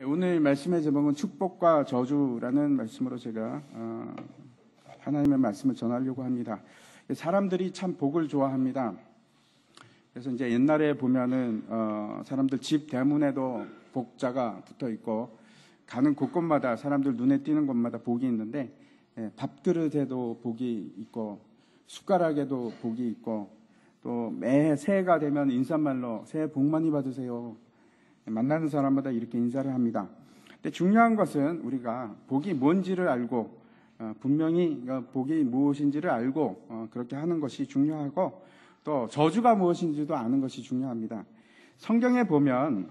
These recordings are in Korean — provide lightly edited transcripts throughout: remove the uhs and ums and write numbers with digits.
오늘 말씀의 제목은 축복과 저주라는 말씀으로 제가 하나님의 말씀을 전하려고 합니다. 사람들이 참 복을 좋아합니다. 그래서 이제 옛날에 보면은 사람들 집 대문에도 복자가 붙어 있고 가는 곳곳마다 사람들 눈에 띄는 곳마다 복이 있는데 밥그릇에도 복이 있고 숟가락에도 복이 있고 또 매 새해가 되면 인사말로 새해 복 많이 받으세요. 만나는 사람마다 이렇게 인사를 합니다. 근데 중요한 것은 우리가 복이 뭔지를 알고 분명히 복이 무엇인지를 알고 그렇게 하는 것이 중요하고 또 저주가 무엇인지도 아는 것이 중요합니다. 성경에 보면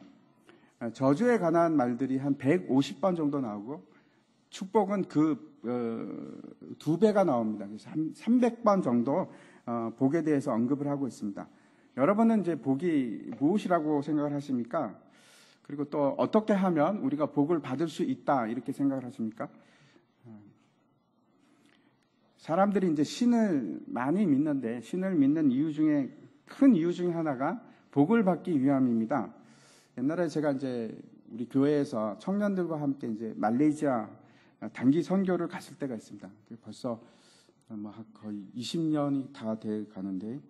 저주에 관한 말들이 한 150번 정도 나오고 축복은 그 2배가 나옵니다. 그래서 한 300번 정도 복에 대해서 언급을 하고 있습니다. 여러분은 이제 복이 무엇이라고 생각을 하십니까? 그리고 또 어떻게 하면 우리가 복을 받을 수 있다 이렇게 생각을 하십니까? 사람들이 이제 신을 많이 믿는데 신을 믿는 이유 중에 큰 이유 중에 하나가 복을 받기 위함입니다. 옛날에 제가 이제 우리 교회에서 청년들과 함께 이제 말레이시아 단기 선교를 갔을 때가 있습니다. 벌써 거의 20년이 다 돼 가는데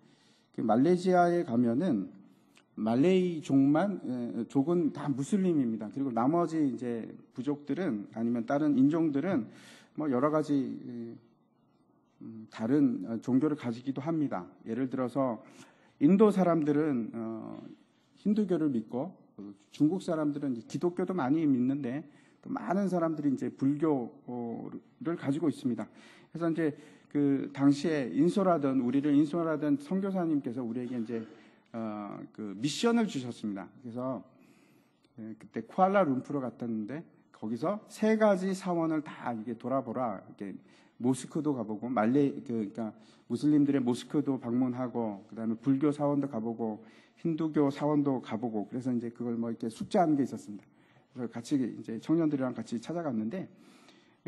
그 말레이시아에 가면은 말레이 족은 다 무슬림입니다. 그리고 나머지 이제 부족들은 아니면 다른 인종들은 뭐 여러 가지 다른 종교를 가지기도 합니다. 예를 들어서 인도 사람들은 힌두교를 믿고 중국 사람들은 기독교도 많이 믿는데 또 많은 사람들이 이제 불교를 가지고 있습니다. 그래서 이제 그 당시에 우리를 인솔하던 선교사님께서 우리에게 이제 그 미션을 주셨습니다. 그래서 그때 쿠알라룸푸르 갔었는데 거기서 3가지 사원을 다 이게 돌아보라. 이렇게 모스크도 가보고 그러니까 무슬림들의 모스크도 방문하고 그다음에 불교 사원도 가보고 힌두교 사원도 가보고 그래서 이제 그걸 뭐 이렇게 숙제하는 게 있었습니다. 그래서 같이 이제 청년들이랑 같이 찾아갔는데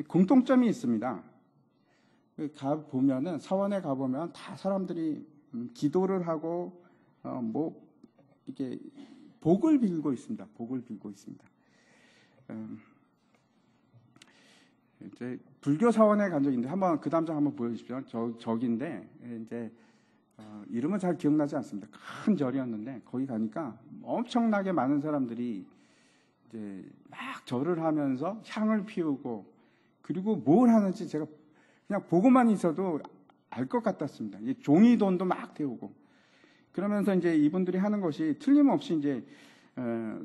공통점이 있습니다. 보면은 사원에 가보면 다 사람들이 기도를 하고 이게 복을 빌고 있습니다. 복을 빌고 있습니다. 이제 불교 사원에 간 적이 있는데 한번 그 담장 한번 보여주십시오. 저기인데 이제 이름은 잘 기억나지 않습니다. 큰 절이었는데 거기 가니까 엄청나게 많은 사람들이 이제 막 절을 하면서 향을 피우고 그리고 뭘 하는지 제가 그냥 보고만 있어도 알 것 같았습니다. 종이돈도 막 태우고 그러면서 이제 이분들이 하는 것이 틀림없이 이제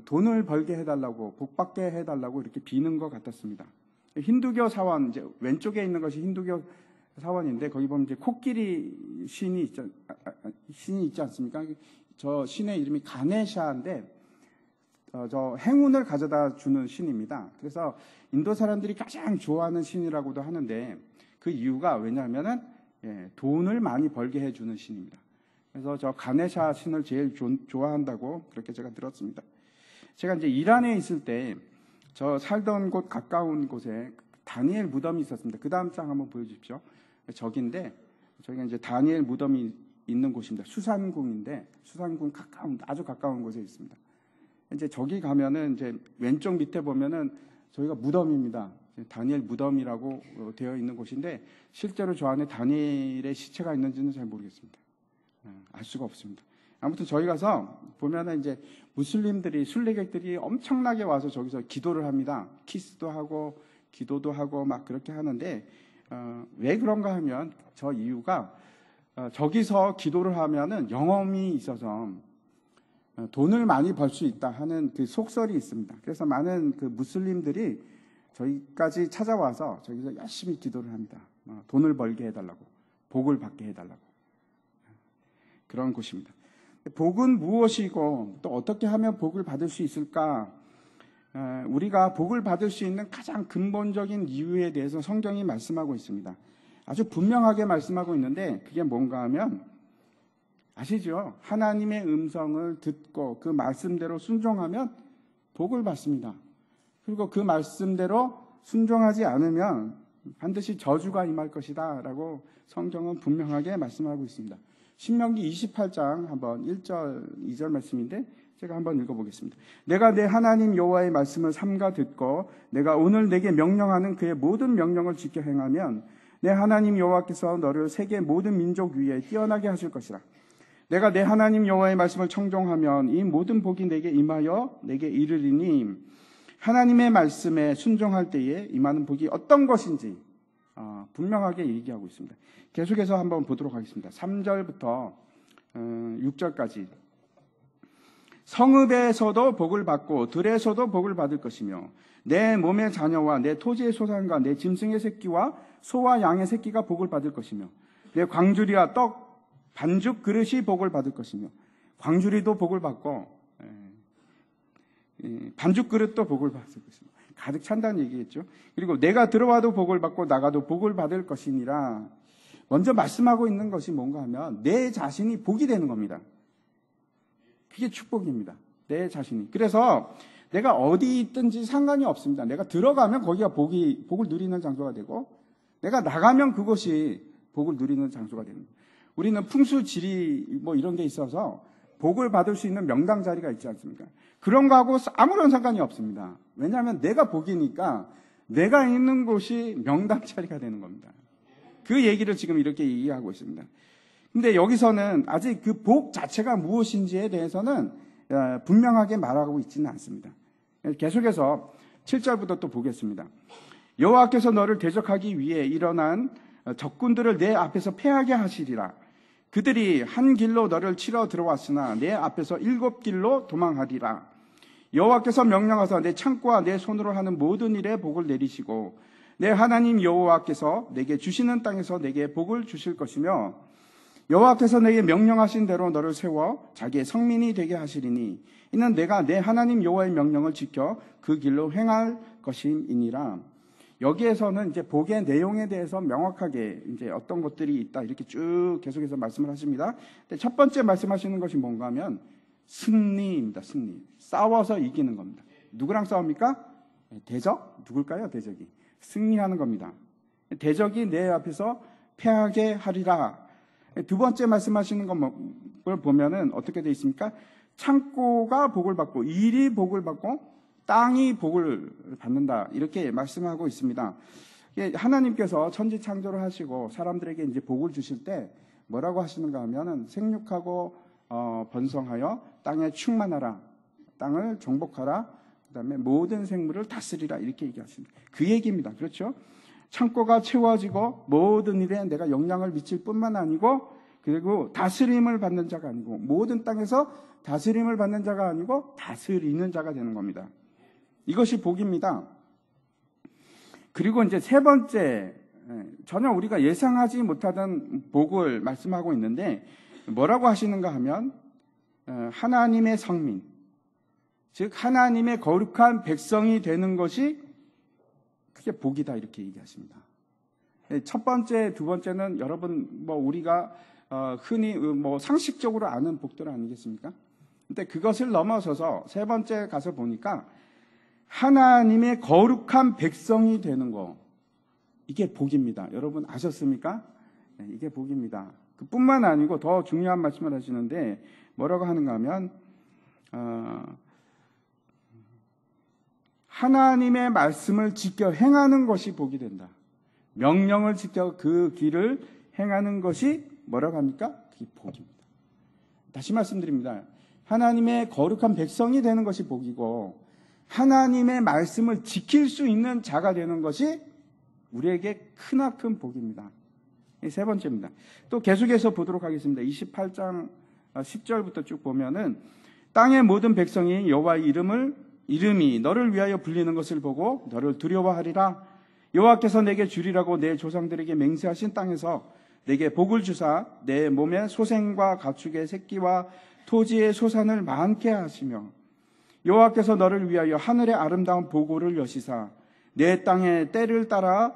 돈을 벌게 해달라고 복받게 해달라고 이렇게 비는 것 같았습니다. 힌두교 사원 이제 왼쪽에 있는 것이 힌두교 사원인데 거기 보면 이제 코끼리 신이 있지 않습니까? 저 신의 이름이 가네샤인데 저 행운을 가져다 주는 신입니다. 그래서 인도 사람들이 가장 좋아하는 신이라고도 하는데 그 이유가 왜냐하면은 돈을 많이 벌게 해주는 신입니다. 그래서 저 가네샤 신을 제일 좋아한다고 그렇게 제가 들었습니다. 제가 이제 이란에 있을 때 저 살던 곳 가까운 곳에 다니엘 무덤이 있었습니다. 그 다음 장 한번 보여주십시오. 저기인데 저희가 이제 다니엘 무덤이 있는 곳입니다. 수산궁인데 수산궁 아주 가까운 곳에 있습니다. 이제 저기 가면은 이제 왼쪽 밑에 보면은 저희가 무덤입니다. 다니엘 무덤이라고 되어 있는 곳인데 실제로 저 안에 다니엘의 시체가 있는지는 잘 모르겠습니다. 알 수가 없습니다. 아무튼 저희 가서 보면은 이제 무슬림들이 순례객들이 엄청나게 와서 저기서 기도를 합니다. 키스도 하고 기도도 하고 막 그렇게 하는데 왜 그런가 하면 저 이유가 저기서 기도를 하면은 영험이 있어서 돈을 많이 벌 수 있다 하는 그 속설이 있습니다. 그래서 많은 그 무슬림들이 저희까지 찾아와서 저기서 열심히 기도를 합니다. 돈을 벌게 해달라고, 복을 받게 해달라고. 그런 곳입니다. 복은 무엇이고 또 어떻게 하면 복을 받을 수 있을까? 우리가 복을 받을 수 있는 가장 근본적인 이유에 대해서 성경이 말씀하고 있습니다. 아주 분명하게 말씀하고 있는데 그게 뭔가 하면 아시죠? 하나님의 음성을 듣고 그 말씀대로 순종하면 복을 받습니다. 그리고 그 말씀대로 순종하지 않으면 반드시 저주가 임할 것이다 라고 성경은 분명하게 말씀하고 있습니다. 신명기 28장 한번 1절 2절 말씀인데 제가 한번 읽어보겠습니다. 내가 내 하나님 여호와의 말씀을 삼가 듣고 내가 오늘 내게 명령하는 그의 모든 명령을 지켜 행하면 내 하나님 여호와께서 너를 세계 모든 민족 위에 뛰어나게 하실 것이라. 내가 내 하나님 여호와의 말씀을 청종하면 이 모든 복이 내게 임하여 내게 이르리니 하나님의 말씀에 순종할 때에 임하는 복이 어떤 것인지 분명하게 얘기하고 있습니다. 계속해서 한번 보도록 하겠습니다. 3절부터 6절까지. 성읍에서도 복을 받고 들에서도 복을 받을 것이며 내 몸의 자녀와 내 토지의 소산과 내 짐승의 새끼와 소와 양의 새끼가 복을 받을 것이며 내 광주리와 떡 반죽 그릇이 복을 받을 것이며 광주리도 복을 받고 반죽 그릇도 복을 받을 것이며 가득 찬다는 얘기겠죠. 그리고 내가 들어와도 복을 받고 나가도 복을 받을 것이니라. 먼저 말씀하고 있는 것이 뭔가 하면 내 자신이 복이 되는 겁니다. 그게 축복입니다. 내 자신이. 그래서 내가 어디 있든지 상관이 없습니다. 내가 들어가면 거기가 복을 누리는 장소가 되고 내가 나가면 그것이 복을 누리는 장소가 되는 거예요. 우리는 풍수지리 이런 게 있어서 복을 받을 수 있는 명당 자리가 있지 않습니까? 그런 거하고 아무런 상관이 없습니다. 왜냐하면 내가 복이니까 내가 있는 곳이 명당 자리가 되는 겁니다. 그 얘기를 지금 이렇게 얘기하고 있습니다. 근데 여기서는 아직 그 복 자체가 무엇인지에 대해서는 분명하게 말하고 있지는 않습니다. 계속해서 7절부터 또 보겠습니다. 여호와께서 너를 대적하기 위해 일어난 적군들을 내 앞에서 패하게 하시리라. 그들이 한 길로 너를 치러 들어왔으나 내 앞에서 7길로 도망하리라. 여호와께서 명령하사 내 창고와 내 손으로 하는 모든 일에 복을 내리시고 내 하나님 여호와께서 내게 주시는 땅에서 내게 복을 주실 것이며 여호와께서 내게 명령하신 대로 너를 세워 자기의 성민이 되게 하시리니 이는 내가 내 하나님 여호와의 명령을 지켜 그 길로 행할 것임이니라. 여기에서는 이제 복의 내용에 대해서 명확하게 이제 어떤 것들이 있다 이렇게 쭉 계속해서 말씀을 하십니다. 근데 첫 번째 말씀하시는 것이 뭔가 하면 승리입니다. 승리. 싸워서 이기는 겁니다. 누구랑 싸웁니까? 대적? 누굴까요? 대적이. 승리하는 겁니다. 대적이 내 앞에서 패하게 하리라. 두 번째 말씀하시는 걸 보면은 어떻게 되어 있습니까? 창고가 복을 받고 일이 복을 받고 땅이 복을 받는다 이렇게 말씀하고 있습니다. 하나님께서 천지 창조를 하시고 사람들에게 이제 복을 주실 때 뭐라고 하시는가 하면은 생육하고 번성하여 땅에 충만하라, 땅을 정복하라, 그다음에 모든 생물을 다스리라 이렇게 얘기하십니다. 그 얘기입니다. 그렇죠? 창고가 채워지고 모든 일에 내가 영향을 미칠 뿐만 아니고 그리고 다스림을 받는 자가 아니고 모든 땅에서 다스림을 받는 자가 아니고 다스리는 자가 되는 겁니다. 이것이 복입니다. 그리고 이제 세 번째, 전혀 우리가 예상하지 못하던 복을 말씀하고 있는데 뭐라고 하시는가 하면 하나님의 성민, 즉 하나님의 거룩한 백성이 되는 것이 그게 복이다 이렇게 얘기하십니다. 첫 번째, 두 번째는 여러분 우리가 흔히 상식적으로 아는 복들 아니겠습니까? 근데 그것을 넘어서서 세 번째 가서 보니까 하나님의 거룩한 백성이 되는 거, 이게 복입니다. 여러분 아셨습니까? 네, 이게 복입니다. 그뿐만 아니고 더 중요한 말씀을 하시는데 뭐라고 하는가 하면 하나님의 말씀을 지켜 행하는 것이 복이 된다. 명령을 지켜 그 길을 행하는 것이 뭐라고 합니까? 그게 복입니다. 다시 말씀드립니다. 하나님의 거룩한 백성이 되는 것이 복이고 하나님의 말씀을 지킬 수 있는 자가 되는 것이 우리에게 크나큰 복입니다. 세 번째입니다. 또 계속해서 보도록 하겠습니다. 28장 10절부터 쭉 보면은 땅의 모든 백성이 여호와의 이름이 너를 위하여 불리는 것을 보고 너를 두려워하리라. 여호와께서 내게 주리라고 내 조상들에게 맹세하신 땅에서 내게 복을 주사 내 몸의 소생과 가축의 새끼와 토지의 소산을 많게 하시며 여호와께서 너를 위하여 하늘의 아름다운 보고를 여시사 내 땅에 때를 따라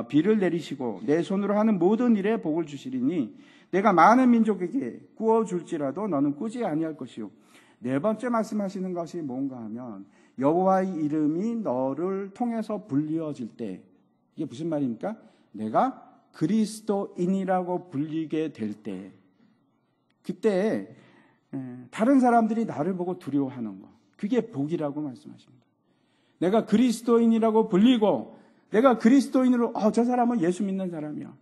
비를 내리시고 내 손으로 하는 모든 일에 복을 주시리니 내가 많은 민족에게 구워줄지라도 너는 꾸지 아니할 것이요. 네 번째 말씀하시는 것이 뭔가 하면 여호와의 이름이 너를 통해서 불리어질 때, 이게 무슨 말입니까? 내가 그리스도인이라고 불리게 될 때, 그때 다른 사람들이 나를 보고 두려워하는 거. 그게 복이라고 말씀하십니다. 내가 그리스도인이라고 불리고 내가 그리스도인으로 저 사람은 예수 믿는 사람이야.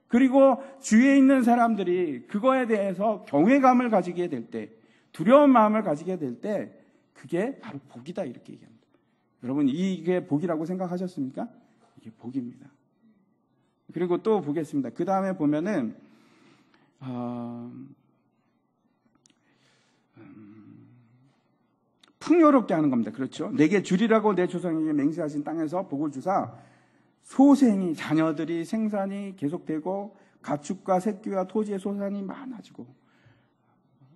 그리고 주위에 있는 사람들이 그거에 대해서 경외감을 가지게 될 때, 두려운 마음을 가지게 될 때 그게 바로 복이다 이렇게 얘기합니다. 여러분 이게 복이라고 생각하셨습니까? 이게 복입니다. 그리고 또 보겠습니다. 그 다음에 보면은 풍요롭게 하는 겁니다. 그렇죠? 내게 주리라고 내 조상에게 맹세하신 땅에서 복을 주사 소생이 자녀들이 생산이 계속되고 가축과 새끼와 토지의 소산이 많아지고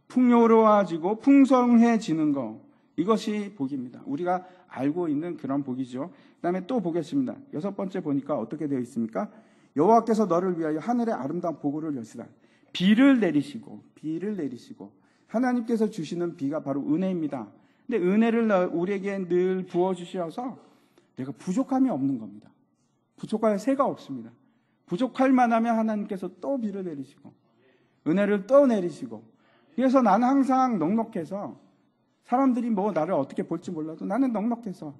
풍요로워지고 풍성해지는 것, 이것이 복입니다. 우리가 알고 있는 그런 복이죠. 그 다음에 또 보겠습니다. 6번째 보니까 어떻게 되어 있습니까? 여호와께서 너를 위하여 하늘의 아름다운 보고를 여시다. 비를 내리시고 하나님께서 주시는 비가 바로 은혜입니다. 근데 은혜를 우리에게 늘 부어주셔서 내가 부족함이 없는 겁니다. 부족할 새가 없습니다. 부족할 만하면 하나님께서 또 비를 내리시고 은혜를 또 내리시고, 그래서 나는 항상 넉넉해서 사람들이 뭐 나를 어떻게 볼지 몰라도 나는 넉넉해서,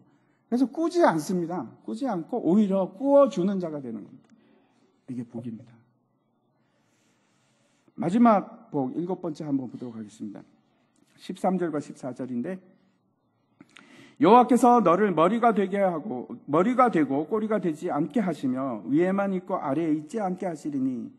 그래서 꾸지 않습니다. 꾸지 않고 오히려 꾸어주는 자가 되는 겁니다. 이게 복입니다. 마지막 복 7번째 한번 보도록 하겠습니다. 13절과 14절인데 여호와께서 너를 머리가 되고 꼬리가 되지 않게 하시며 위에만 있고 아래에 있지 않게 하시리니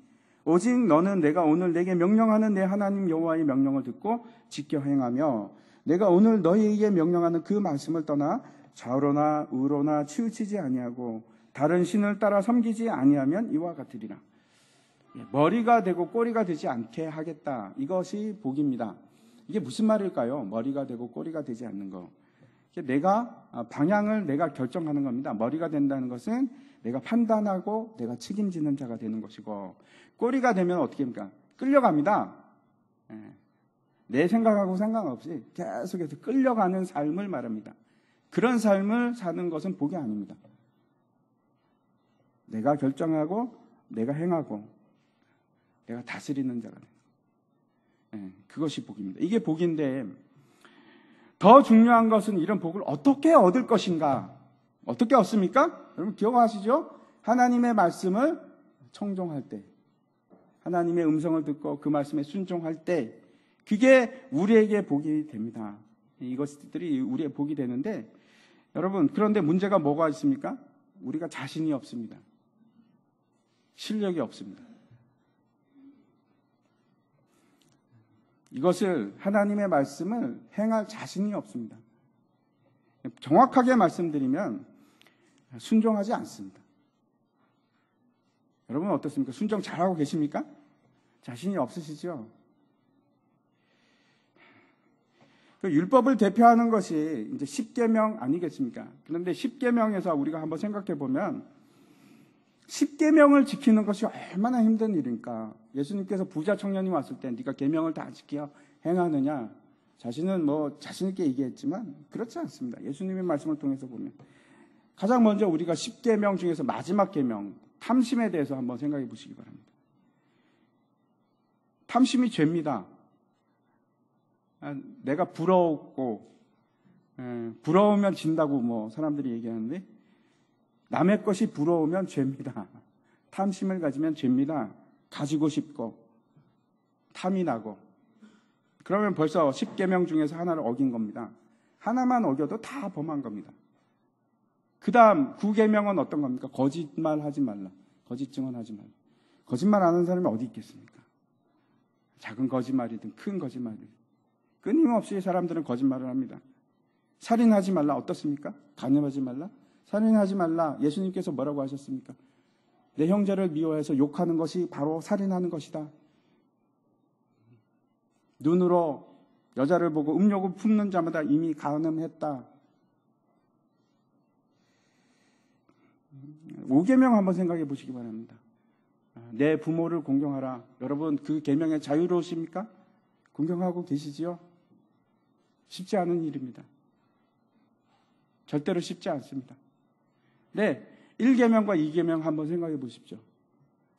오직 너는 내가 오늘 내게 명령하는 내 하나님 여호와의 명령을 듣고 지켜 행하며 내가 오늘 너희에게 명령하는 그 말씀을 떠나 좌우로나 우로나 치우치지 아니하고 다른 신을 따라 섬기지 아니하면 이와 같으리라. 머리가 되고 꼬리가 되지 않게 하겠다. 이것이 복입니다. 이게 무슨 말일까요? 머리가 되고 꼬리가 되지 않는 거. 내가 방향을 내가 결정하는 겁니다. 머리가 된다는 것은 내가 판단하고 내가 책임지는 자가 되는 것이고, 꼬리가 되면 어떻게 합니까? 끌려갑니다. 내 생각하고 상관없이 계속해서 끌려가는 삶을 말합니다. 그런 삶을 사는 것은 복이 아닙니다. 내가 결정하고 내가 행하고 내가 다스리는 자가 되는 것. 그것이 복입니다. 이게 복인데 더 중요한 것은 이런 복을 어떻게 얻을 것인가? 어떻게 얻습니까? 여러분 기억하시죠? 하나님의 말씀을 청종할 때, 하나님의 음성을 듣고 그 말씀에 순종할 때, 그게 우리에게 복이 됩니다. 이것들이 우리의 복이 되는데, 여러분 그런데 문제가 뭐가 있습니까? 우리가 자신이 없습니다. 실력이 없습니다. 이것을 하나님의 말씀을 행할 자신이 없습니다. 정확하게 말씀드리면 순종하지 않습니다. 여러분 어떻습니까? 순종 잘하고 계십니까? 자신이 없으시죠? 그 율법을 대표하는 것이 이제 10계명 아니겠습니까? 그런데 10계명에서 우리가 한번 생각해 보면 10계명을 지키는 것이 얼마나 힘든 일입니까? 예수님께서 부자 청년이 왔을 때 네가 계명을 다 지켜 행하느냐? 자신은 뭐 자신 있게 얘기했지만 그렇지 않습니다. 예수님의 말씀을 통해서 보면 가장 먼저 우리가 10계명 중에서 마지막 계명 탐심에 대해서 한번 생각해 보시기 바랍니다. 탐심이 죄입니다. 내가 부러웠고 부러우면 진다고 뭐 사람들이 얘기하는데 남의 것이 부러우면 죄입니다. 탐심을 가지면 죄입니다. 가지고 싶고 탐이 나고 그러면 벌써 10계명 중에서 하나를 어긴 겁니다. 하나만 어겨도 다 범한 겁니다. 그 다음 9계명은 어떤 겁니까? 거짓말하지 말라. 거짓 증언하지 말라. 거짓말하는 사람이 어디 있겠습니까? 작은 거짓말이든 큰 거짓말이든 끊임없이 사람들은 거짓말을 합니다. 살인하지 말라 어떻습니까? 간음하지 말라? 살인하지 말라. 예수님께서 뭐라고 하셨습니까? 내 형제를 미워해서 욕하는 것이 바로 살인하는 것이다. 눈으로 여자를 보고 음욕을 품는 자마다 이미 간음했다. 5계명 한번 생각해 보시기 바랍니다. 내 부모를 공경하라. 여러분 그 계명에 자유로우십니까? 공경하고 계시지요? 쉽지 않은 일입니다. 절대로 쉽지 않습니다. 네, 1계명과 2계명 한번 생각해 보십시오.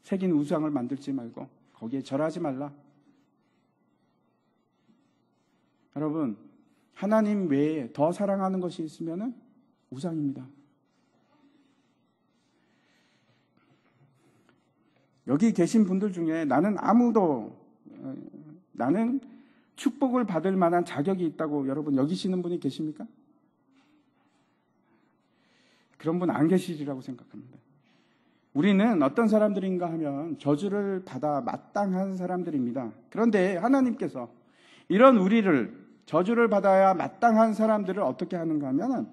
새긴 우상을 만들지 말고 거기에 절하지 말라. 여러분, 하나님 외에 더 사랑하는 것이 있으면 우상입니다. 여기 계신 분들 중에 나는 축복을 받을 만한 자격이 있다고 여러분 여기시는 분이 계십니까? 그런 분 안 계시리라고 생각합니다. 우리는 어떤 사람들인가 하면 저주를 받아 마땅한 사람들입니다. 그런데 하나님께서 이런 우리를 저주를 받아야 마땅한 사람들을 어떻게 하는가 하면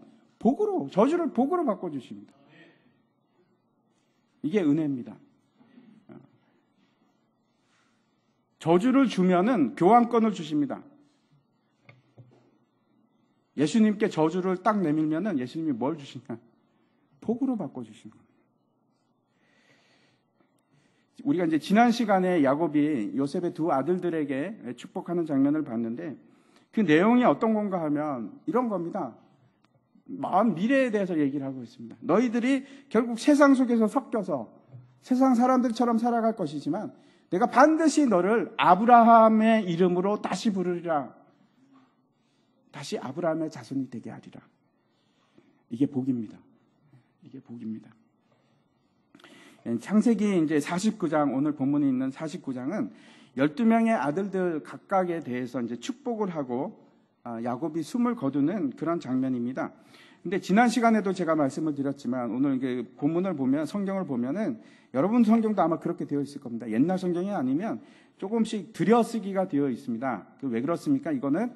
저주를 복으로 바꿔주십니다. 이게 은혜입니다. 저주를 주면은 교환권을 주십니다. 예수님께 저주를 딱 내밀면은 예수님이 뭘 주시냐? 복으로 바꿔주십니다. 우리가 이제 지난 시간에 야곱이 요셉의 두 아들들에게 축복하는 장면을 봤는데 그 내용이 어떤 건가 하면 이런 겁니다. 먼 미래에 대해서 얘기를 하고 있습니다. 너희들이 결국 세상 속에서 섞여서 세상 사람들처럼 살아갈 것이지만 내가 반드시 너를 아브라함의 이름으로 다시 부르리라. 다시 아브라함의 자손이 되게 하리라. 이게 복입니다. 이게 복입니다. 창세기 이제 49장, 오늘 본문에 있는 49장은 12명의 아들들 각각에 대해서 이제 축복을 하고 야곱이 숨을 거두는 그런 장면입니다. 근데 지난 시간에도 제가 말씀을 드렸지만 오늘 이게 본문을 보면 성경을 보면은 여러분 성경도 아마 그렇게 되어 있을 겁니다. 옛날 성경이 아니면 조금씩 들여쓰기가 되어 있습니다. 왜 그렇습니까? 이거는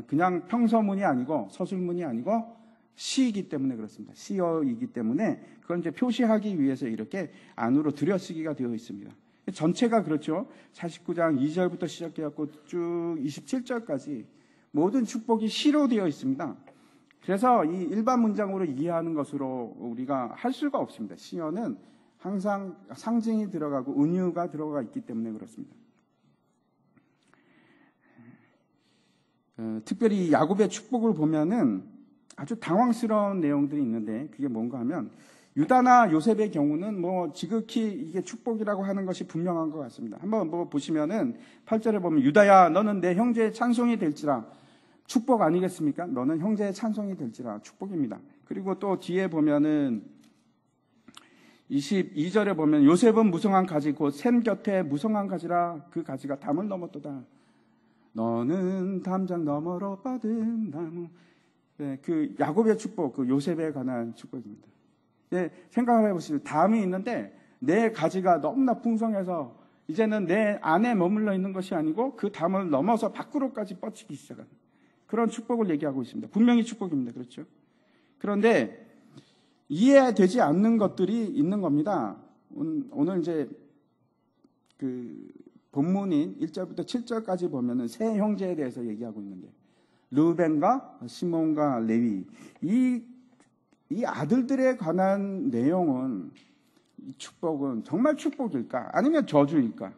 그냥 평서문이 아니고 서술문이 아니고 시이기 때문에 그렇습니다. 시어이기 때문에 그걸 이제 표시하기 위해서 이렇게 안으로 들여쓰기가 되어 있습니다. 전체가 그렇죠. 49장 2절부터 시작해갖고 쭉 27절까지 모든 축복이 시로 되어 있습니다. 그래서 이 일반 문장으로 이해하는 것으로 우리가 할 수가 없습니다. 시어는 항상 상징이 들어가고 은유가 들어가 있기 때문에 그렇습니다. 특별히 야곱의 축복을 보면은 아주 당황스러운 내용들이 있는데 그게 뭔가 하면 유다나 요셉의 경우는 뭐 지극히 이게 축복이라고 하는 것이 분명한 것 같습니다. 한번 뭐 보시면은 8절에 보면 유다야 너는 내 형제의 찬송이 될지라 축복 아니겠습니까? 너는 형제의 찬송이 될지라 축복입니다. 그리고 또 뒤에 보면은 22절에 보면 요셉은 무성한 가지 곧 샘 곁에 무성한 가지라 그 가지가 담을 넘었도다. 너는 담장 너머로 뻗은 나무. 네, 그 야곱의 축복, 그 요셉에 관한 축복입니다. 네, 생각을 해보시면 담이 있는데 내 가지가 너무나 풍성해서 이제는 내 안에 머물러 있는 것이 아니고 그 담을 넘어서 밖으로까지 뻗치기 시작하는 그런 축복을 얘기하고 있습니다. 분명히 축복입니다. 그렇죠? 그런데 이해되지 않는 것들이 있는 겁니다. 오늘 이제 그 본문인 1절부터 7절까지 보면은 세 형제에 대해서 얘기하고 있는데 르우벤과 시몬과 레위 이 아들들에 관한 내용은 이 축복은 정말 축복일까 아니면 저주일까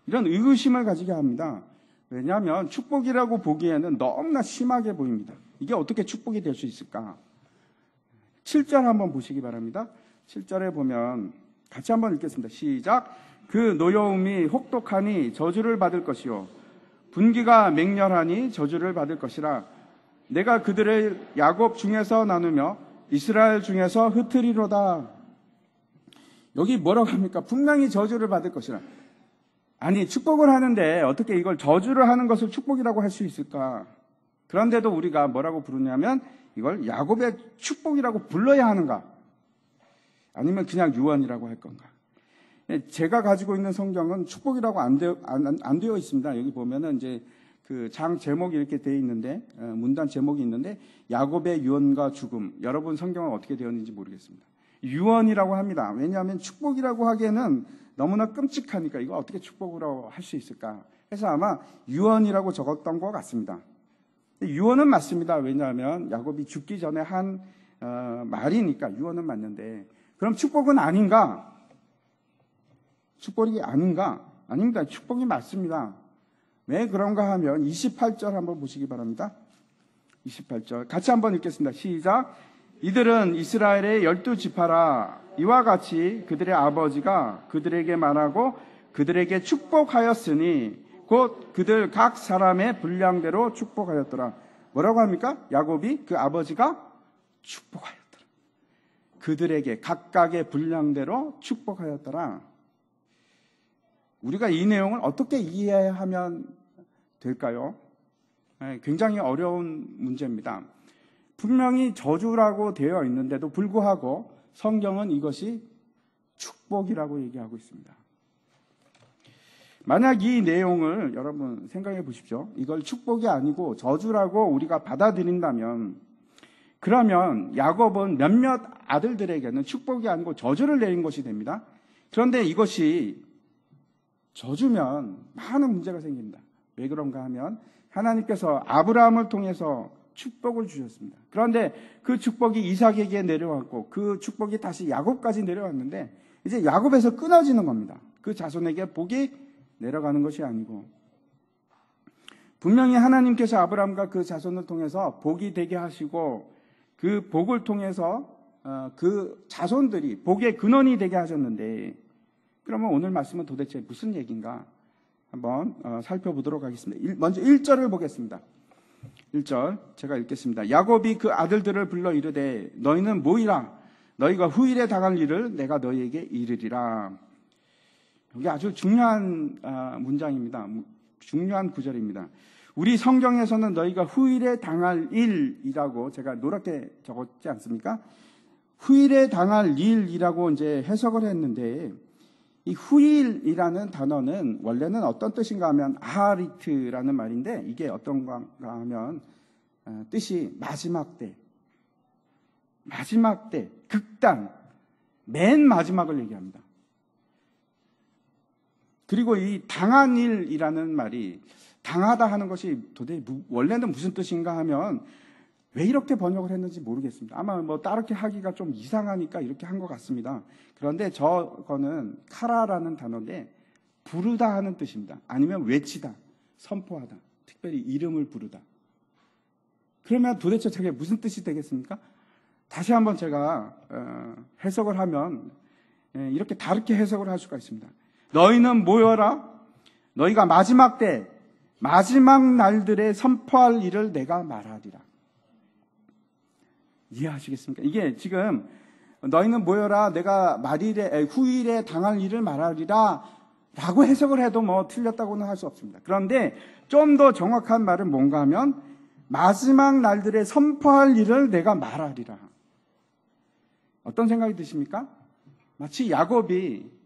이런 의구심을 가지게 합니다. 왜냐하면 축복이라고 보기에는 너무나 심하게 보입니다. 이게 어떻게 축복이 될 수 있을까? 7절 한번 보시기 바랍니다. 7절에 보면 같이 한번 읽겠습니다. 시작. 그 노여움이 혹독하니 저주를 받을 것이요 분기가 맹렬하니 저주를 받을 것이라. 내가 그들을 야곱 중에서 나누며 이스라엘 중에서 흩으리로다. 여기 뭐라고 합니까? 분명히 저주를 받을 것이라. 아니 축복을 하는데 어떻게 이걸 저주를 하는 것을 축복이라고 할 수 있을까? 그런데도 우리가 뭐라고 부르냐면 이걸 야곱의 축복이라고 불러야 하는가? 아니면 그냥 유언이라고 할 건가? 제가 가지고 있는 성경은 축복이라고 안 되어 있습니다. 여기 보면은 이제 그 장 제목이 이렇게 되어 있는데 문단 제목이 있는데 야곱의 유언과 죽음. 여러분 성경은 어떻게 되어 있는지 모르겠습니다. 유언이라고 합니다. 왜냐하면 축복이라고 하기에는 너무나 끔찍하니까 이거 어떻게 축복으로 할 수 있을까? 그래서 아마 유언이라고 적었던 것 같습니다. 유언은 맞습니다. 왜냐하면 야곱이 죽기 전에 한 말이니까 유언은 맞는데 그럼 축복은 아닌가? 축복이 아닌가? 아닙니다. 축복이 맞습니다. 왜 그런가 하면 28절 한번 보시기 바랍니다. 28절 같이 한번 읽겠습니다. 시작. 이들은 이스라엘의 12지파라. 이와 같이 그들의 아버지가 그들에게 말하고 그들에게 축복하였으니 곧 곧 그들 각 사람의 분량대로 축복하였더라. 뭐라고 합니까? 야곱이 그 아버지가 축복하였더라. 그들에게 각각의 분량대로 축복하였더라. 우리가 이 내용을 어떻게 이해하면 될까요? 굉장히 어려운 문제입니다. 분명히 저주라고 되어 있는데도 불구하고 성경은 이것이 축복이라고 얘기하고 있습니다. 만약 이 내용을 여러분 생각해 보십시오. 이걸 축복이 아니고 저주라고 우리가 받아들인다면, 그러면 야곱은 몇몇 아들들에게는 축복이 아니고 저주를 내린 것이 됩니다. 그런데 이것이 저주면 많은 문제가 생깁니다. 왜 그런가 하면 하나님께서 아브라함을 통해서 축복을 주셨습니다. 그런데 그 축복이 이삭에게 내려왔고 그 축복이 다시 야곱까지 내려왔는데 이제 야곱에서 끊어지는 겁니다. 그 자손에게 복이 내려가는 것이 아니고, 분명히 하나님께서 아브라함과 그 자손을 통해서 복이 되게 하시고 그 복을 통해서 그 자손들이 복의 근원이 되게 하셨는데, 그러면 오늘 말씀은 도대체 무슨 얘기인가 한번 살펴보도록 하겠습니다. 먼저 1절을 보겠습니다. 1절 제가 읽겠습니다. 야곱이 그 아들들을 불러 이르되 너희는 모이라. 너희가 후일에 당할 일을 내가 너희에게 이르리라. 이게 아주 중요한 문장입니다. 중요한 구절입니다. 우리 성경에서는 너희가 후일에 당할 일이라고 제가 노랗게 적었지 않습니까? 후일에 당할 일이라고 이제 해석을 했는데, 이 후일이라는 단어는 원래는 어떤 뜻인가 하면 아하리트라는 말인데, 이게 어떤가 하면 뜻이 마지막 때, 극단, 맨 마지막을 얘기합니다. 그리고 이 당한 일이라는 말이, 당하다 하는 것이 도대체 원래는 무슨 뜻인가 하면 왜 이렇게 번역을 했는지 모르겠습니다. 아마 뭐 따르게 하기가 좀 이상하니까 이렇게 한 것 같습니다. 그런데 저거는 카라라는 단어인데 부르다 하는 뜻입니다. 아니면 외치다, 선포하다, 특별히 이름을 부르다. 그러면 도대체 저게 무슨 뜻이 되겠습니까? 다시 한번 제가 해석을 하면 이렇게 다르게 해석을 할 수가 있습니다. 너희는 모여라. 너희가 마지막 때, 마지막 날들에 선포할 일을 내가 말하리라. 이해하시겠습니까? 이게 지금 너희는 모여라. 내가 후일에 당할 일을 말하리라 라고 해석을 해도 뭐 틀렸다고는 할 수 없습니다. 그런데 좀 더 정확한 말은 뭔가 하면 마지막 날들에 선포할 일을 내가 말하리라. 어떤 생각이 드십니까? 마치 야곱이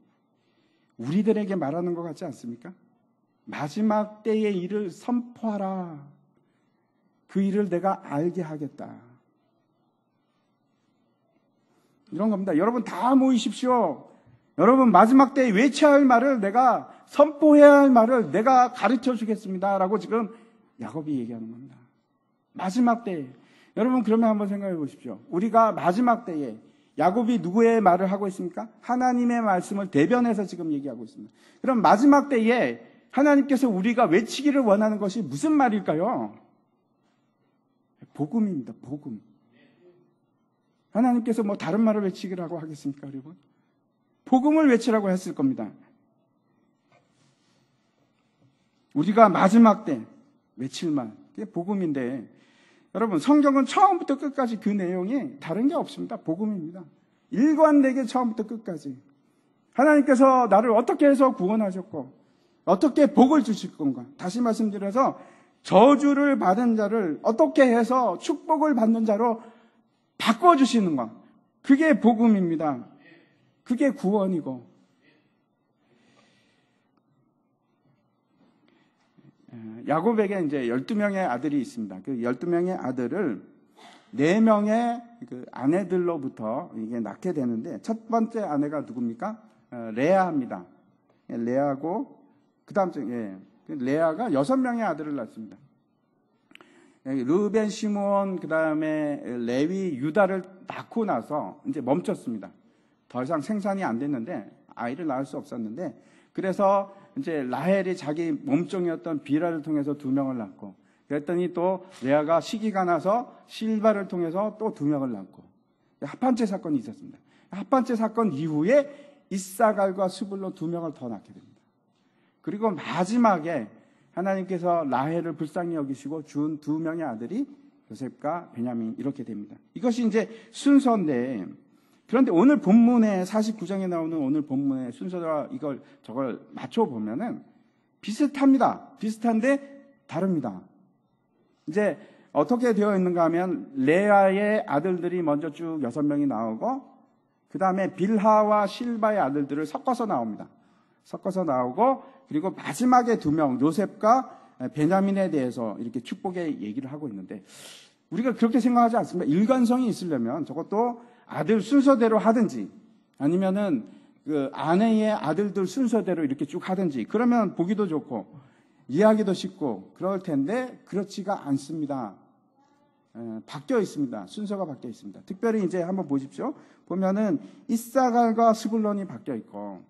우리들에게 말하는 것 같지 않습니까? 마지막 때의 일을 선포하라. 그 일을 내가 알게 하겠다. 이런 겁니다. 여러분 다 모이십시오. 여러분 마지막 때에 외쳐야 할 말을 내가, 선포해야 할 말을 내가 가르쳐 주겠습니다. 라고 지금 야곱이 얘기하는 겁니다. 마지막 때에. 여러분 그러면 한번 생각해 보십시오. 우리가 마지막 때에 야곱이 누구의 말을 하고 있습니까? 하나님의 말씀을 대변해서 지금 얘기하고 있습니다. 그럼 마지막 때에 하나님께서 우리가 외치기를 원하는 것이 무슨 말일까요? 복음입니다. 복음. 하나님께서 뭐 다른 말을 외치기라고 하겠습니까, 여러분? 복음을 외치라고 했을 겁니다. 우리가 마지막 때 외칠 말, 그게 복음인데, 여러분 성경은 처음부터 끝까지 그 내용이 다른 게 없습니다. 복음입니다. 일관되게 처음부터 끝까지 하나님께서 나를 어떻게 해서 구원하셨고 어떻게 복을 주실 건가. 다시 말씀드려서 저주를 받은 자를 어떻게 해서 축복을 받는 자로 바꿔주시는가. 그게 복음입니다. 그게 구원이고, 야곱에게 이제 12명의 아들이 있습니다. 그 12명의 아들을 4명의 그 아내들로부터 이게 낳게 되는데, 첫 번째 아내가 누굽니까? 레아입니다. 레아고, 그 다음 주에, 레아가 6명의 아들을 낳습니다. 르벤, 시므온, 그 다음에 레위, 유다를 낳고 나서 이제 멈췄습니다. 더 이상 생산이 안 됐는데, 아이를 낳을 수 없었는데, 그래서 이제 라헬이 자기 몸종이었던 비라를 통해서 2명을 낳고, 그랬더니 또 레아가 시기가 나서 실바를 통해서 또 2명을 낳고, 합판체 사건이 있었습니다. 합판체 사건 이후에 이사갈과 스불론 2명을 더 낳게 됩니다. 그리고 마지막에 하나님께서 라헬을 불쌍히 여기시고 준 두 명의 아들이 요셉과 베냐민 이렇게 됩니다. 이것이 이제 순서인데, 그런데 오늘 본문에 49장에 나오는 오늘 본문의 순서와 저걸 맞춰보면은 비슷합니다. 비슷한데 다릅니다. 이제 어떻게 되어 있는가 하면 레아의 아들들이 먼저 쭉 6명이 나오고 그 다음에 빌하와 실바의 아들들을 섞어서 나옵니다. 섞어서 나오고 그리고 마지막에 2명 요셉과 베냐민에 대해서 이렇게 축복의 얘기를 하고 있는데, 우리가 그렇게 생각하지 않습니다. 일관성이 있으려면 저것도 아들 순서대로 하든지 아니면은 그 아내의 아들들 순서대로 이렇게 쭉 하든지, 그러면 보기도 좋고 이해하기도 쉽고 그럴 텐데 그렇지가 않습니다. 바뀌어 있습니다. 순서가 바뀌어 있습니다. 특별히 이제 한번 보십시오. 보면은 이사갈과 스불론이 바뀌어 있고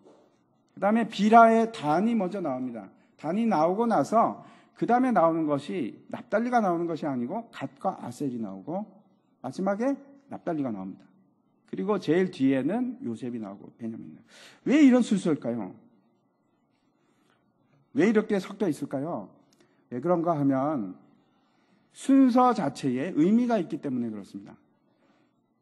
그 다음에 비라의 단이 먼저 나옵니다. 단이 나오고 나서 그 다음에 나오는 것이 납달리가 나오는 것이 아니고 갓과 아셀이 나오고 마지막에 납달리가 나옵니다. 그리고 제일 뒤에는 요셉이 나오고 베냐민이 나오고. 왜 이런 순서일까요? 왜 이렇게 섞여 있을까요? 왜 그런가 하면 순서 자체에 의미가 있기 때문에 그렇습니다.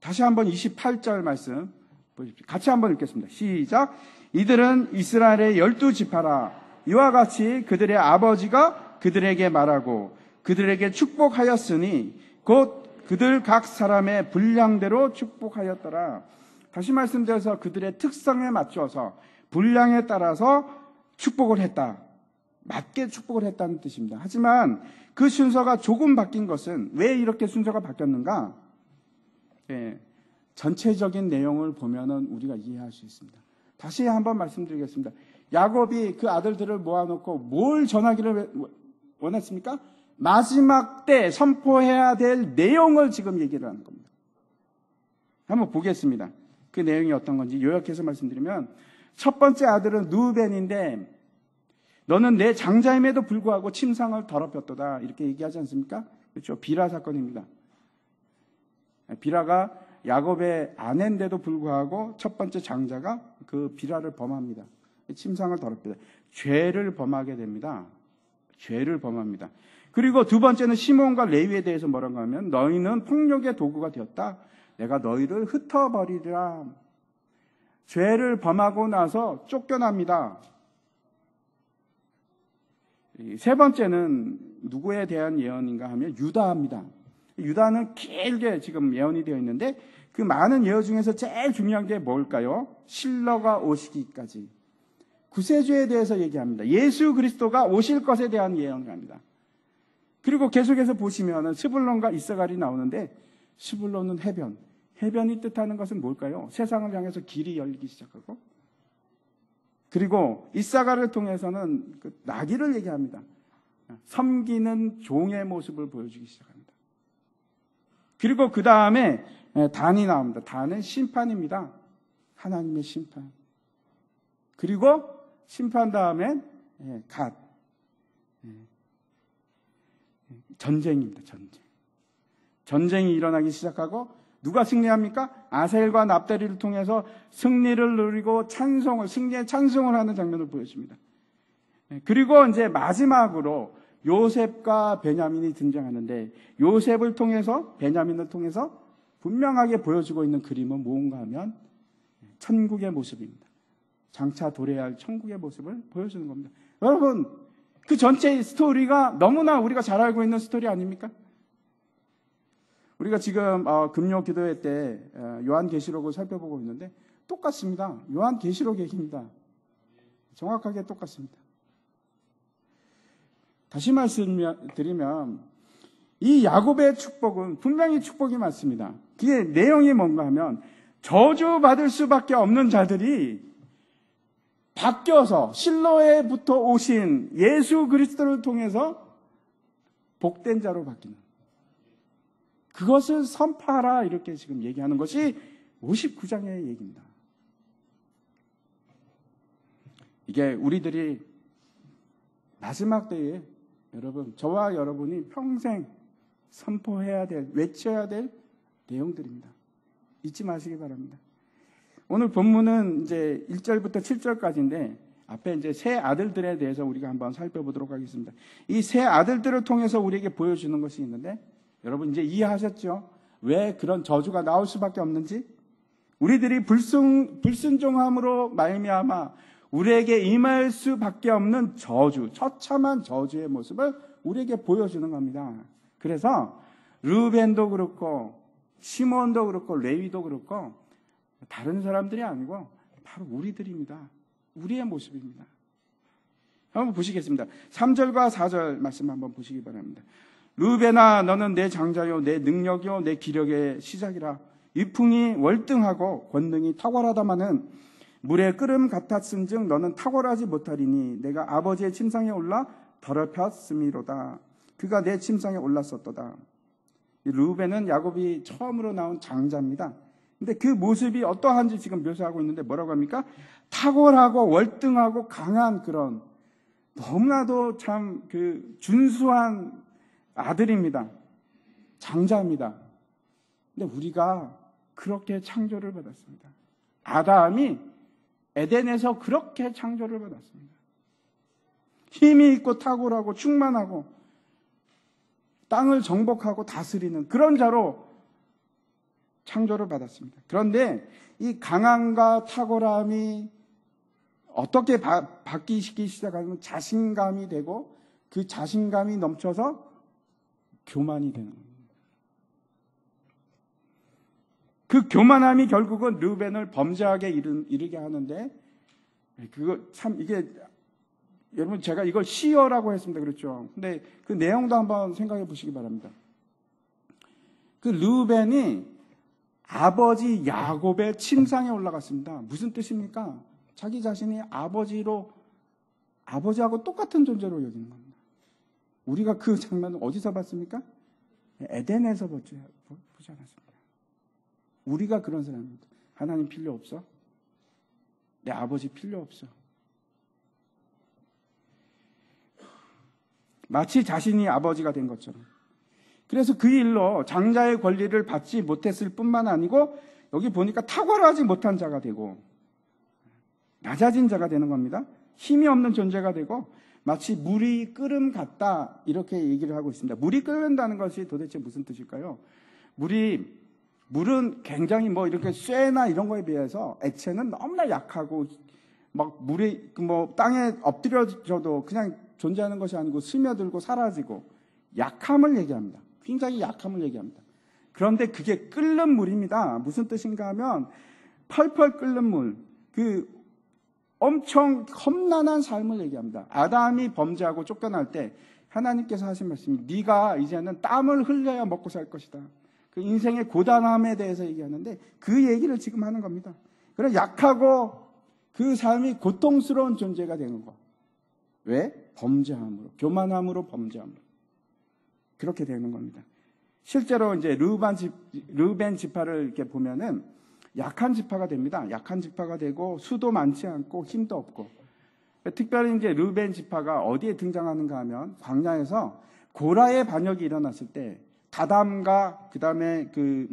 다시 한번 28절 말씀 보십시오. 같이 한번 읽겠습니다. 시작. 이들은 이스라엘의 12지파라. 이와 같이 그들의 아버지가 그들에게 말하고 그들에게 축복하였으니 곧 그들 각 사람의 분량대로 축복하였더라. 다시 말씀드려서 그들의 특성에 맞춰서 분량에 따라서 축복을 했다. 맞게 축복을 했다는 뜻입니다. 하지만 그 순서가 조금 바뀐 것은 왜 이렇게 순서가 바뀌었는가? 전체적인 내용을 보면은 우리가 이해할 수 있습니다. 다시 한번 말씀드리겠습니다. 야곱이 그 아들들을 모아놓고 뭘 전하기를 원했습니까? 마지막 때 선포해야 될 내용을 지금 얘기를 하는 겁니다. 한번 보겠습니다. 그 내용이 어떤 건지 요약해서 말씀드리면, 첫 번째 아들은 누벤인데 너는 내 장자임에도 불구하고 침상을 더럽혔도다, 이렇게 얘기하지 않습니까? 그렇죠. 비라 사건입니다. 비라가 야곱의 아내인데도 불구하고 첫 번째 장자가 그 비라를 범합니다. 침상을 더럽히다. 죄를 범하게 됩니다. 죄를 범합니다. 그리고 두 번째는 시몬과 레위에 대해서 뭐라고 하면, 너희는 폭력의 도구가 되었다. 내가 너희를 흩어버리리라. 죄를 범하고 나서 쫓겨납니다. 세 번째는 누구에 대한 예언인가 하면 유다입니다. 유다는 길게 지금 예언이 되어 있는데 그 많은 예언 중에서 제일 중요한 게 뭘까요? 실러가 오시기까지. 구세주에 대해서 얘기합니다. 예수 그리스도가 오실 것에 대한 예언을 합니다. 그리고 계속해서 보시면 스불론과 이사갈이 나오는데, 스불론은 해변. 해변이 뜻하는 것은 뭘까요? 세상을 향해서 길이 열리기 시작하고, 그리고 이사갈을 통해서는 그 나귀를 얘기합니다. 섬기는 종의 모습을 보여주기 시작합니다. 그리고 그 다음에 단이 나옵니다. 단은 심판입니다. 하나님의 심판. 그리고 심판 다음에 갓. 전쟁입니다. 전쟁. 전쟁이 일어나기 시작하고 누가 승리합니까? 아셀과 납달리를 통해서 승리를 누리고 승리의 찬송을 하는 장면을 보여줍니다. 그리고 이제 마지막으로 요셉과 베냐민이 등장하는데, 요셉을 통해서, 베냐민을 통해서 분명하게 보여주고 있는 그림은 뭔가 하면 천국의 모습입니다. 장차 도래해야 할 천국의 모습을 보여주는 겁니다. 여러분, 그 전체 스토리가 너무나 우리가 잘 알고 있는 스토리 아닙니까? 우리가 지금 금요 기도회 때 요한계시록을 살펴보고 있는데 똑같습니다. 요한계시록 얘기입니다. 정확하게 똑같습니다. 다시 말씀드리면 이 야곱의 축복은 분명히 축복이 맞습니다. 그게 내용이 뭔가 하면, 저주받을 수밖에 없는 자들이 바뀌어서 실로에부터 오신 예수 그리스도를 통해서 복된 자로 바뀌는, 그것을 선포하라, 이렇게 지금 얘기하는 것이 59장의 얘기입니다. 이게 우리들이 마지막 때에 여러분, 저와 여러분이 평생 선포해야 될, 외쳐야 될 내용들입니다. 잊지 마시기 바랍니다. 오늘 본문은 이제 1절부터 7절까지인데 앞에 이제 세 아들들에 대해서 우리가 한번 살펴보도록 하겠습니다. 이 세 아들들을 통해서 우리에게 보여주는 것이 있는데, 여러분 이제 이해하셨죠? 왜 그런 저주가 나올 수밖에 없는지? 우리들이 불순종함으로 말미암아 우리에게 임할 수밖에 없는 저주, 처참한 저주의 모습을 우리에게 보여주는 겁니다. 그래서 르벤도 그렇고 시몬도 그렇고 레위도 그렇고 다른 사람들이 아니고 바로 우리들입니다. 우리의 모습입니다. 한번 보시겠습니다. 3절과 4절 말씀 한번 보시기 바랍니다. 르벤아 너는 내 장자요 내 능력이요 내 기력의 시작이라. 위풍이 월등하고 권능이 탁월하다마는 물의 끓음 같았은즉 너는 탁월하지 못하리니 내가 아버지의 침상에 올라 더럽혔음이로다. 그가 내 침상에 올랐었도다. 르벤은 야곱이 처음으로 나온 장자입니다. 근데 그 모습이 어떠한지 지금 묘사하고 있는데 뭐라고 합니까? 탁월하고 월등하고 강한 그런 너무나도 참 그 준수한 아들입니다. 장자입니다. 근데 우리가 그렇게 창조를 받았습니다. 아담이 에덴에서 그렇게 창조를 받았습니다. 힘이 있고 탁월하고 충만하고 땅을 정복하고 다스리는 그런 자로 창조를 받았습니다. 그런데 이 강함과 탁월함이 어떻게 바뀌기 시작하면 자신감이 되고 그 자신감이 넘쳐서 교만이 되는 겁니다. 그 교만함이 결국은 르벤을 범죄하게 이르게 하는데, 그거 참 이게 여러분 제가 이걸 시어라고 했습니다. 그렇죠? 근데 그 내용도 한번 생각해 보시기 바랍니다. 그 르벤이 아버지 야곱의 침상에 올라갔습니다. 무슨 뜻입니까? 자기 자신이 아버지하고 똑같은 존재로 여기는 겁니다. 우리가 그 장면을 어디서 봤습니까? 에덴에서 보지 않았습니다. 우리가 그런 사람입니다. 하나님 필요 없어? 내 아버지 필요 없어? 마치 자신이 아버지가 된 것처럼. 그래서 그 일로 장자의 권리를 받지 못했을 뿐만 아니고 여기 보니까 탁월하지 못한 자가 되고 낮아진 자가 되는 겁니다. 힘이 없는 존재가 되고 마치 물이 끓음 같다 이렇게 얘기를 하고 있습니다. 물이 끓는다는 것이 도대체 무슨 뜻일까요? 물은 굉장히 뭐 이렇게 쇠나 이런 거에 비해서 액체는 너무나 약하고 막 물이 뭐 땅에 엎드려져도 그냥 존재하는 것이 아니고 스며들고 사라지고 약함을 얘기합니다. 굉장히 약함을 얘기합니다. 그런데 그게 끓는 물입니다. 무슨 뜻인가 하면 펄펄 끓는 물, 그 엄청 험난한 삶을 얘기합니다. 아담이 범죄하고 쫓겨날 때 하나님께서 하신 말씀이 네가 이제는 땀을 흘려야 먹고 살 것이다. 그 인생의 고단함에 대해서 얘기하는데 그 얘기를 지금 하는 겁니다. 그래 약하고 그 삶이 고통스러운 존재가 되는 거. 왜? 범죄함으로, 교만함으로 범죄함으로. 그렇게 되는 겁니다. 실제로 이제 르벤 지파를 이렇게 보면은 약한 지파가 됩니다. 약한 지파가 되고 수도 많지 않고 힘도 없고. 특별히 이제 르벤 지파가 어디에 등장하는가 하면 광야에서 고라의 반역이 일어났을 때 다담과 그다음에 그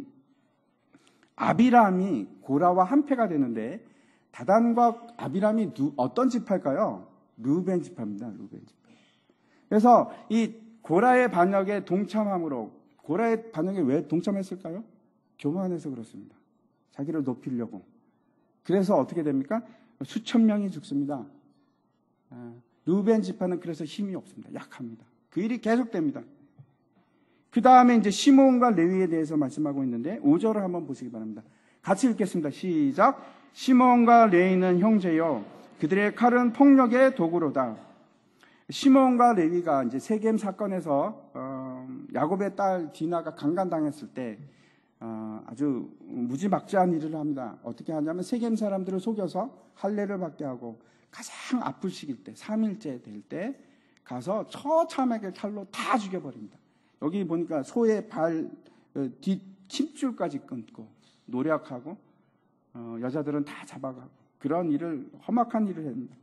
아비람이 고라와 한패가 되는데 다담과 아비람이 어떤 지파일까요? 르벤 지파입니다. 르벤 지파. 그래서 이 고라의 반역에 동참함으로 고라의 반역에 왜 동참했을까요? 교만해서 그렇습니다. 자기를 높이려고. 그래서 어떻게 됩니까? 수천 명이 죽습니다. 르벤 지파는 그래서 힘이 없습니다. 약합니다. 그 일이 계속됩니다. 그 다음에 이제 시몬과 레위에 대해서 말씀하고 있는데 5절을 한번 보시기 바랍니다. 같이 읽겠습니다. 시작. 시몬과 레위는 형제요 그들의 칼은 폭력의 도구로다. 시몬과 레위가 이제 세겜 사건에서 야곱의 딸 디나가 강간당했을 때 아주 무지막지한 일을 합니다. 어떻게 하냐면 세겜 사람들을 속여서 할례를 받게 하고 가장 아플 시기일 때 3일째 될 때 가서 처참하게 칼로 다 죽여버립니다. 여기 보니까 소의 발 뒷 힘줄까지 끊고 노력하고 여자들은 다 잡아가고 그런 일을 험악한 일을 합니다.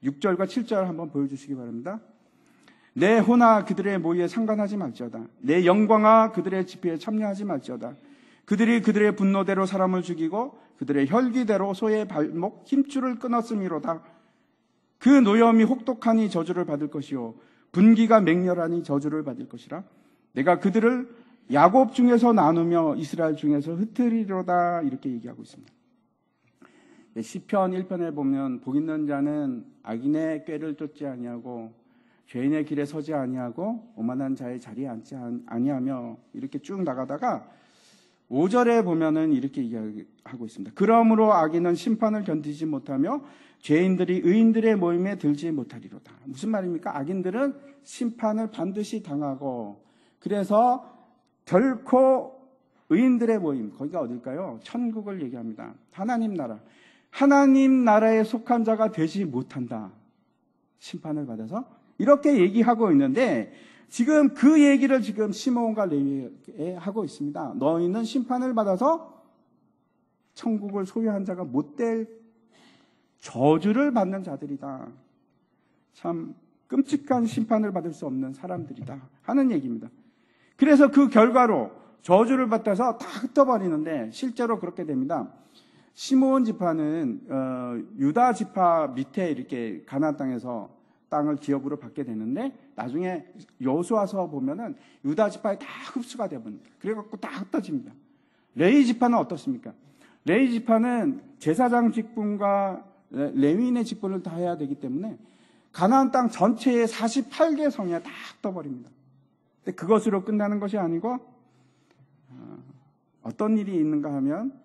6절과 7절 한번 보여주시기 바랍니다. 내 호나 그들의 모의에 상관하지 말지어다. 내 영광아 그들의 집회에 참여하지 말지어다. 그들이 그들의 분노대로 사람을 죽이고 그들의 혈기대로 소의 발목 힘줄을 끊었음이로다. 그 노염이 혹독하니 저주를 받을 것이요 분기가 맹렬하니 저주를 받을 것이라. 내가 그들을 야곱 중에서 나누며 이스라엘 중에서 흩으리로다. 이렇게 얘기하고 있습니다. 시편 1편에 보면 복 있는 자는 악인의 꾀를 쫓지 아니하고 죄인의 길에 서지 아니하고 오만한 자의 자리에 앉지 아니하며 이렇게 쭉 나가다가 5절에 보면은 이렇게 얘기하고 있습니다. 그러므로 악인은 심판을 견디지 못하며 죄인들이 의인들의 모임에 들지 못하리로다. 무슨 말입니까? 악인들은 심판을 반드시 당하고 그래서 결코 의인들의 모임, 거기가 어딜까요? 천국을 얘기합니다. 하나님 나라. 하나님 나라에 속한 자가 되지 못한다. 심판을 받아서 이렇게 얘기하고 있는데 지금 그 얘기를 지금 시므온과 레위에 하고 있습니다. 너희는 심판을 받아서 천국을 소유한 자가 못될 저주를 받는 자들이다. 참 끔찍한 심판을 받을 수 없는 사람들이다 하는 얘기입니다. 그래서 그 결과로 저주를 받아서 다 흩어버리는데 실제로 그렇게 됩니다. 시므온 지파는 유다 지파 밑에 이렇게 가나안 땅에서 땅을 기업으로 받게 되는데 나중에 여호수아서 보면은 유다 지파에 다 흡수가 되버립니다. 그래갖고 다 흩어집니다. 레위 지파는 어떻습니까? 레위 지파는 제사장 직분과 레위인의 직분을 다 해야 되기 때문에 가나안 땅 전체의 48개 성에 다 흩어버립니다. 근데 그것으로 끝나는 것이 아니고 어떤 일이 있는가 하면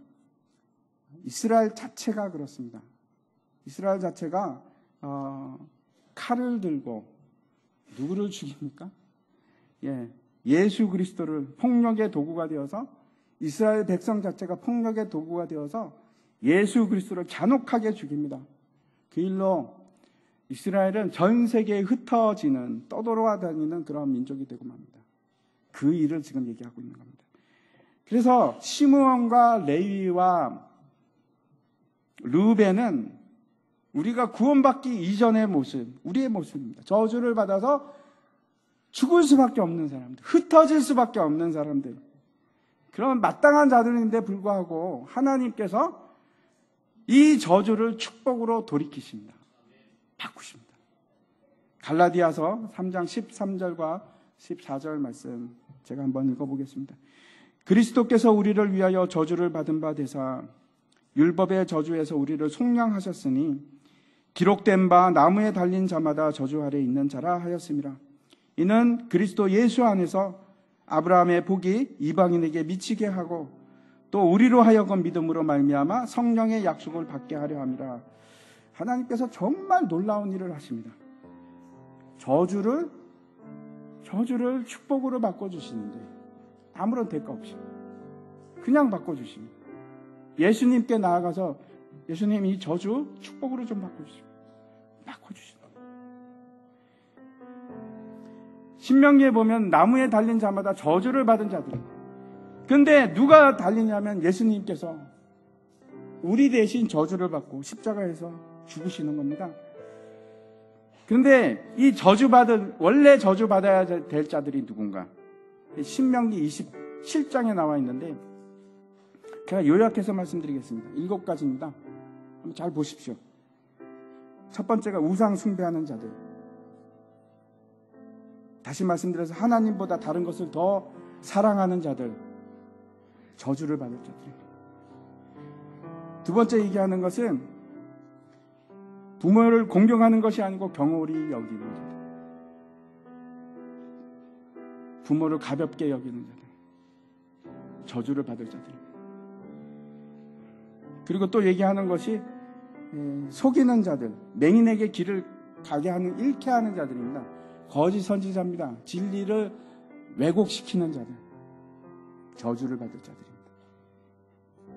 이스라엘 자체가 그렇습니다. 이스라엘 자체가 칼을 들고 누구를 죽입니까? 예수 그리스도를 폭력의 도구가 되어서 이스라엘 백성 자체가 폭력의 도구가 되어서 예수 그리스도를 잔혹하게 죽입니다. 그 일로 이스라엘은 전 세계에 흩어지는 떠돌아다니는 그런 민족이 되고 맙니다. 그 일을 지금 얘기하고 있는 겁니다. 그래서 시므온과 레위와 르벤은 우리가 구원받기 이전의 모습, 우리의 모습입니다. 저주를 받아서 죽을 수밖에 없는 사람들, 흩어질 수밖에 없는 사람들, 그런 마땅한 자들인데 불구하고 하나님께서 이 저주를 축복으로 돌이키십니다. 바꾸십니다. 갈라디아서 3장 13절과 14절 말씀 제가 한번 읽어보겠습니다. 그리스도께서 우리를 위하여 저주를 받은 바 되사 율법의 저주에서 우리를 속량하셨으니 기록된 바 나무에 달린 자마다 저주 아래 있는 자라 하였습니다. 이는 그리스도 예수 안에서 아브라함의 복이 이방인에게 미치게 하고 또 우리로 하여금 믿음으로 말미암아 성령의 약속을 받게 하려 함이라. 하나님께서 정말 놀라운 일을 하십니다. 저주를 축복으로 바꿔주시는데 아무런 대가 없이 그냥 바꿔주십니다. 예수님께 나아가서 예수님 이 저주 축복으로 좀 바꿔주십시오. 바꿔주십시오. 신명기에 보면 나무에 달린 자마다 저주를 받은 자들입니다. 그런데 누가 달리냐면 예수님께서 우리 대신 저주를 받고 십자가에서 죽으시는 겁니다. 그런데 이 원래 저주받아야 될 자들이 누군가? 신명기 27장에 나와 있는데 제가 요약해서 말씀드리겠습니다. 7가지입니다. 한번 잘 보십시오. 첫 번째가 우상 숭배하는 자들. 다시 말씀드려서 하나님보다 다른 것을 더 사랑하는 자들. 저주를 받을 자들입니다. 두 번째 얘기하는 것은 부모를 공경하는 것이 아니고 경홀히 여기는 자들. 부모를 가볍게 여기는 자들. 저주를 받을 자들입니다. 그리고 또 얘기하는 것이 속이는 자들, 맹인에게 길을 가게 하는 잃게 하는 자들입니다. 거짓 선지자입니다. 진리를 왜곡시키는 자들, 저주를 받을 자들입니다.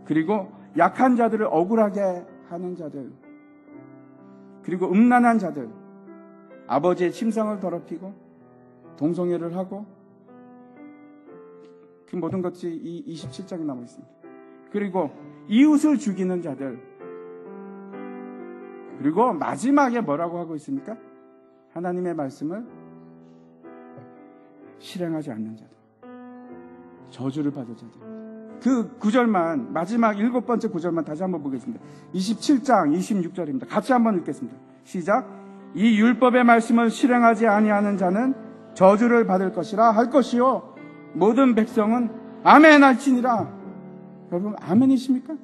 그리고 약한 자들을 억울하게 하는 자들, 그리고 음란한 자들, 아버지의 침상을 더럽히고 동성애를 하고 그 모든 것이 이 27장에 나와 있습니다. 그리고 이웃을 죽이는 자들, 그리고 마지막에 뭐라고 하고 있습니까? 하나님의 말씀을 실행하지 않는 자들, 저주를 받을 자들. 그 구절만, 마지막 7번째 구절만 다시 한번 보겠습니다. 27장 26절입니다. 같이 한번 읽겠습니다. 시작. 이 율법의 말씀을 실행하지 아니하는 자는 저주를 받을 것이라 할 것이요 모든 백성은 아멘 할지니라. 여러분 아멘이십니까?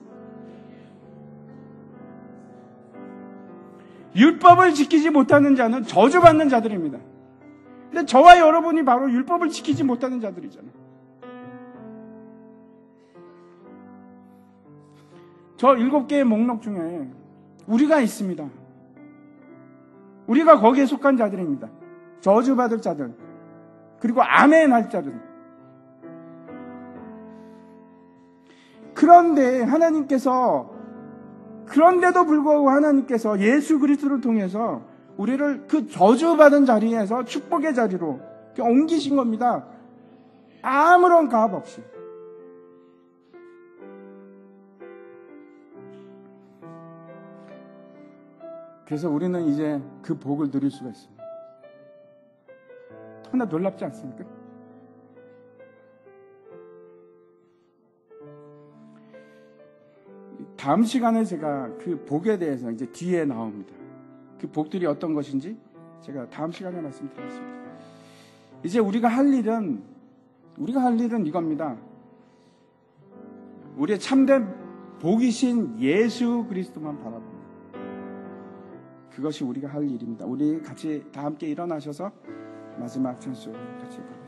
율법을 지키지 못하는 자는 저주받는 자들입니다. 근데 저와 여러분이 바로 율법을 지키지 못하는 자들이잖아요. 저 7개의 목록 중에 우리가 있습니다. 우리가 거기에 속한 자들입니다. 저주받을 자들, 그리고 아멘 할 자들. 그런데도 불구하고 하나님께서 예수 그리스도를 통해서 우리를 그 저주받은 자리에서 축복의 자리로 옮기신 겁니다. 아무런 가압 없이. 그래서 우리는 이제 그 복을 누릴 수가 있습니다. 너무나 놀랍지 않습니까? 다음 시간에 제가 그 복에 대해서 이제 뒤에 나옵니다. 그 복들이 어떤 것인지 제가 다음 시간에 말씀드리겠습니다. 이제 우리가 할 일은 이겁니다. 우리의 참된 복이신 예수 그리스도만 바라봅니다. 그것이 우리가 할 일입니다. 우리 같이 다 함께 일어나셔서 마지막 찬송 같이 부르겠습니다.